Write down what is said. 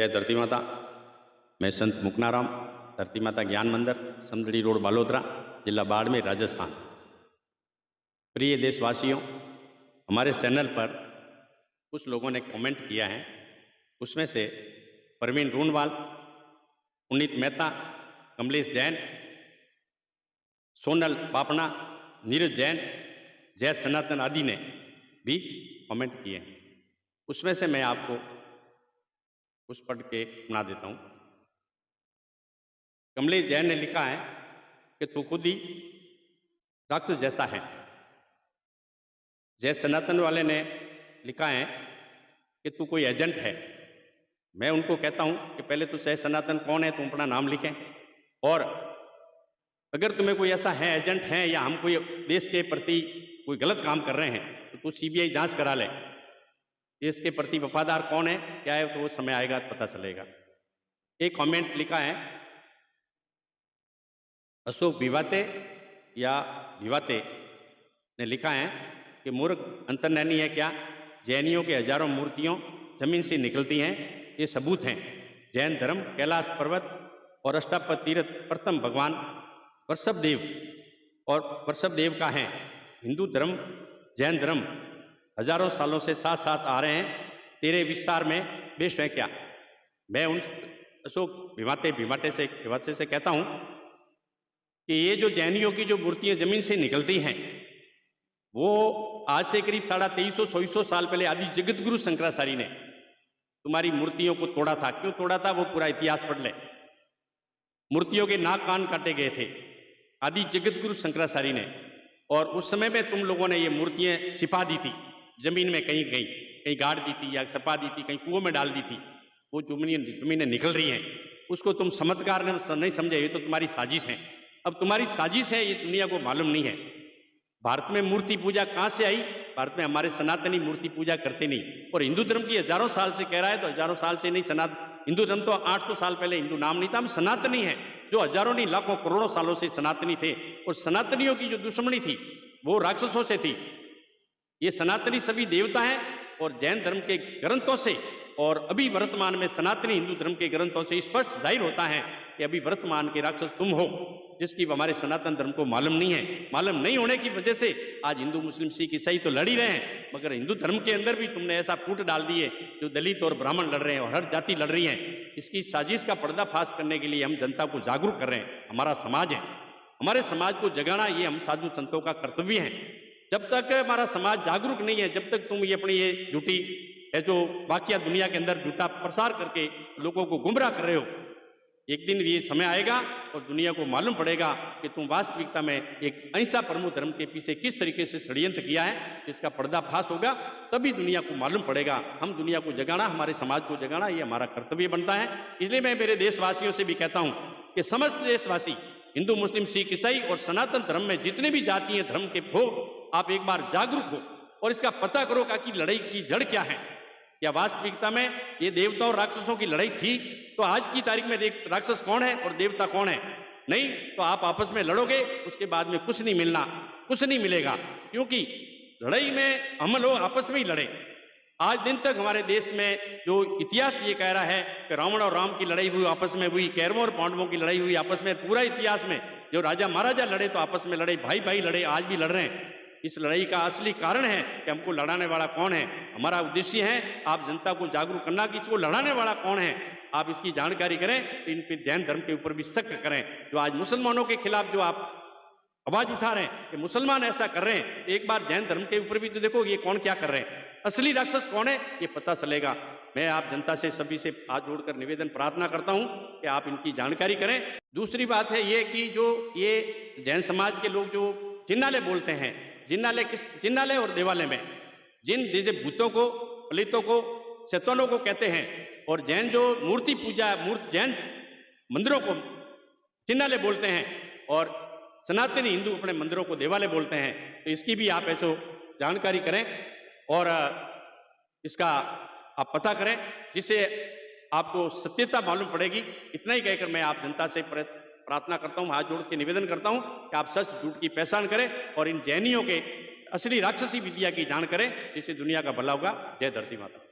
जय धरती माता। मैं संत मुकनाराम, धरती माता ज्ञान मंदिर, समदड़ी रोड, बालोतरा, जिला बाड़मेर, राजस्थान। प्रिय देशवासियों, हमारे चैनल पर कुछ लोगों ने कमेंट किया है। उसमें से प्रवीण रूनवाल, पुनीत मेहता, कमलेश जैन, सोनल पापना, नीरज जैन, जय सनातन आदि ने भी कमेंट किए हैं। उसमें से मैं आपको कुछ पढ़ के सुना देता हूं। कमलेश जैन ने लिखा है कि तू खुद ही राक्षस जैसा है। जय सनातन वाले ने लिखा है कि तू कोई एजेंट है। मैं उनको कहता हूं कि पहले तो जय सनातन कौन है, तुम अपना नाम लिखें, और अगर तुम्हें कोई ऐसा है, एजेंट है, या हम कोई देश के प्रति कोई गलत काम कर रहे हैं तो तू सीबीआई जांच करा ले। देश के प्रति वफादार कौन है, क्या है, तो वो समय आएगा तो पता चलेगा। एक कमेंट लिखा है अशोक विवाते या विवाते ने लिखा है कि मूर्ख अंतर्ज्ञानी है क्या, जैनियों के हजारों मूर्तियों जमीन से निकलती हैं, ये सबूत हैं। जैन धर्म कैलाश पर्वत और अष्टापद तीर्थ प्रथम भगवान वृषभदेव और वृषभदेव का है। हिंदू धर्म जैन धर्म हजारों सालों से साथ साथ आ रहे हैं, तेरे विस्तार में बेश है क्या। मैं उन अशोक विवाते से कहता हूं कि ये जो जैनियों की जो मूर्तियां जमीन से निकलती हैं, वो आज से करीब 2350-2400 साल पहले आदि जगत गुरु शंकराचार्य ने तुम्हारी मूर्तियों को तोड़ा था। क्यों तोड़ा था, वो पूरा इतिहास पढ़ ले। मूर्तियों के नाक कान काटे गए थे आदि जगत गुरु शंकराचार्य ने, और उस समय में तुम लोगों ने ये मूर्तियां छिपा दी थी जमीन में, कहीं गाड़ दी थी या छपा दी थी, कहीं कुओं में डाल दी थी। वो जमीनें निकल रही हैं, उसको तुम चमत्कार नहीं समझे, ये तो तुम्हारी साजिश है। अब तुम्हारी साजिश है, ये दुनिया को मालूम नहीं है। भारत में मूर्ति पूजा कहां से आई? भारत में हमारे सनातनी मूर्ति पूजा करते नहीं, और हिंदू धर्म की हजारों साल से कह रहा है तो हजारों साल से नहीं। हिंदू धर्म तो 800 साल पहले हिंदू नाम नहीं था, हम सनातनी हैं, जो हजारों नहीं लाखों करोड़ों सालों से सनातनी थे। और सनातनियों की जो दुश्मनी थी वो राक्षसों से थी। ये सनातनी सभी देवता हैं, और जैन धर्म के ग्रंथों से और अभी वर्तमान में सनातनी हिंदू धर्म के ग्रंथों से स्पष्ट जाहिर होता है कि अभी वर्तमान के राक्षस तुम हो, जिसकी हमारे सनातन धर्म को मालूम नहीं है। मालूम नहीं होने की वजह से आज हिंदू मुस्लिम सिख ईसाई तो लड़ ही रहे हैं, मगर हिंदू धर्म के अंदर भी तुमने ऐसा फूट डाल दिए जो दलित और ब्राह्मण लड़ रहे हैं और हर जाति लड़ रही है। इसकी साजिश का पर्दाफाश करने के लिए हम जनता को जागरूक कर रहे हैं। हमारा समाज है, हमारे समाज को जगाना ये हम साधु संतों का कर्तव्य है। जब तक हमारा समाज जागरूक नहीं है, जब तक तुम ये अपनी ये झूठी है जो वाकया दुनिया के अंदर झूठा प्रसार करके लोगों को गुमराह कर रहे हो, एक दिन ये समय आएगा और दुनिया को मालूम पड़ेगा कि तुम वास्तविकता में एक अहिंसा प्रमुख धर्म के पीछे किस तरीके से षड्यंत्र किया है। जिसका पर्दाफाश होगा तभी दुनिया को मालूम पड़ेगा। हम दुनिया को जगाना, हमारे समाज को जगाना, ये हमारा कर्तव्य बनता है। इसलिए मैं मेरे देशवासियों से भी कहता हूं कि समस्त देशवासी हिंदू मुस्लिम सिख ईसाई और सनातन धर्म में जितने भी जाति हैं धर्म के हो, आप एक बार जागरूक हो और इसका पता करो कि लड़ाई की जड़ क्या है। क्या वास्तविकता में ये देवताओं और राक्षसों की लड़ाई थी? तो आज की तारीख में राक्षस कौन है और देवता कौन है? नहीं तो आप आपस में लड़ोगे, उसके बाद में कुछ नहीं मिलेगा, क्योंकि लड़ाई में हम लोग आपस में ही लड़े। आज दिन तक हमारे देश में जो इतिहास ये कह रहा है कि रावण और राम की लड़ाई हुई, आपस में हुई, कौरवों और पांडवों की लड़ाई हुई आपस में, पूरा इतिहास में जो राजा महाराजा लड़े तो आपस में लड़े, भाई भाई लड़े, आज भी लड़ रहे हैं। इस लड़ाई का असली कारण है कि हमको लड़ाने वाला कौन है। हमारा उद्देश्य है आप जनता को जागरूक करना कि इसको लड़ाने वाला कौन है। आप इसकी जानकारी करें तो इन पर जैन धर्म के ऊपर भी सख्त करें। जो आज मुसलमानों के खिलाफ जो आप आवाज उठा रहे हैं कि मुसलमान ऐसा कर रहे हैं, एक बार जैन धर्म के ऊपर भी तो देखो ये कौन क्या कर रहे हैं, असली राक्षस कौन है ये पता चलेगा। मैं आप जनता से सभी से हाथ जोड़कर निवेदन प्रार्थना करता हूं कि आप इनकी जानकारी करें। दूसरी बात है ये कि जो ये जैन समाज के लोग जो जिन्नाले बोलते हैं, जिन्नाले और देवालय में जिन जैसे भूतों को, पलितों को, शैतानों को कहते हैं, और जैन जो मूर्ति पूजा जैन मंदिरों को जिन्नाले बोलते हैं और सनातनी हिंदू अपने मंदिरों को देवालय बोलते हैं, तो इसकी भी आप ऐसो जानकारी करें और इसका आप पता करें, जिससे आपको सत्यता मालूम पड़ेगी। इतना ही कहकर मैं आप जनता से प्रार्थना करता हूं, हाथ जोड़ के निवेदन करता हूं कि आप सच झूठ की पहचान करें और इन जैनियों के असली राक्षसी विद्या की जान करें, जिससे दुनिया का भला होगा। जय धरती माता।